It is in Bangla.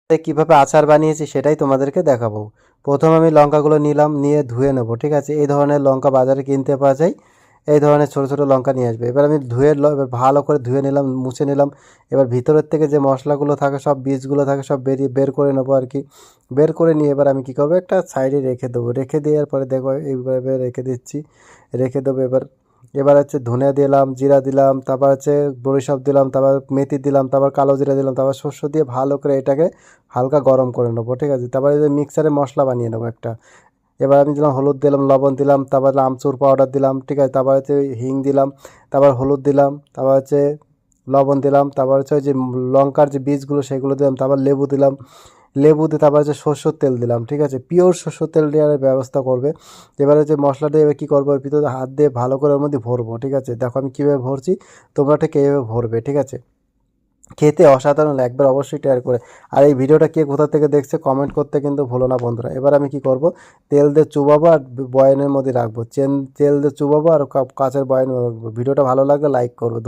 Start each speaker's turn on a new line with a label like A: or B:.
A: কীভাবে আচার বানিয়েছি সেটাই তোমাদেরকে দেখাবো। প্রথম আমি লঙ্কাগুলো নিলাম, নিয়ে ধুয়ে নেবো, ঠিক আছে। এই ধরনের লঙ্কা বাজারে কিনতে পাওয়া যায়, এই ধরনের ছোটো ছোটো লঙ্কা নিয়ে আসবে। এবার আমি এবার ভালো করে ধুয়ে নিলাম, মুছে নিলাম। এবার ভিতরের থেকে যে মশলাগুলো থাকে, সব বীজগুলো থাকে, সব বের করে নেবো আর কি। বের করে নিয়ে এবার আমি কী করবো, একটা সাইডে রেখে দেবো। রেখে দেওয়ার পরে দেখো এইভাবে রেখে দিচ্ছি, রেখে দেবো। এবার এবার হচ্ছে ধনিয়া দিলাম, জিরা দিলাম, তারপর হচ্ছে বড়িসব দিলাম, তারপর মেথি দিলাম, তারপর কালো জিরা দিলাম, তারপর শস্য দিয়ে ভালো করে এটাকে হালকা গরম করে নেবো, ঠিক আছে। তারপরে এই যে মিক্সারে মশলা বানিয়ে নেবো একটা। এবার আমি দিলাম হলুদ, দিলাম লবণ, দিলাম তারপর আমচুর পাউডার দিলাম, ঠিক আছে। তারপর হচ্ছে হিং দিলাম, তারপর হলুদ দিলাম, তারপর হচ্ছে লবণ দিলাম, তারপর হচ্ছে ওই যে লঙ্কার যে বীজগুলো সেগুলো দিলাম, তারপর লেবু দিলাম, লেবু দিয়ে তারপর হচ্ছে সরষের তেল দিলাম, ঠিক আছে। পিওর সরষের তেল দেওয়ার ব্যবস্থা করবে। এবারে যে মশলাটা এবার কী করবো, এর ভিতরে হাত দিয়ে ভালো করে ওর মধ্যে ভরবো, ঠিক আছে। দেখো আমি কীভাবে ভরছি, তোমরা ঠিক এইভাবে ভরবে, ঠিক আছে। খেতে অসাধারণ, একবার অবশ্যই ট্রাই করে। আর এই ভিডিওটা কে কোথা থেকে দেখছে কমেন্ট করতে কিন্তু ভুলো না বন্ধুরা। এবার আমি কি করব, তেল দিয়ে চুবাবো আর বয়ানের মধ্যে রাখবো, তেল দিয়ে চুবাবো আর কাঁচের বয়ানে রাখবো। ভিডিওটা ভালো লাগলে লাইক করবে।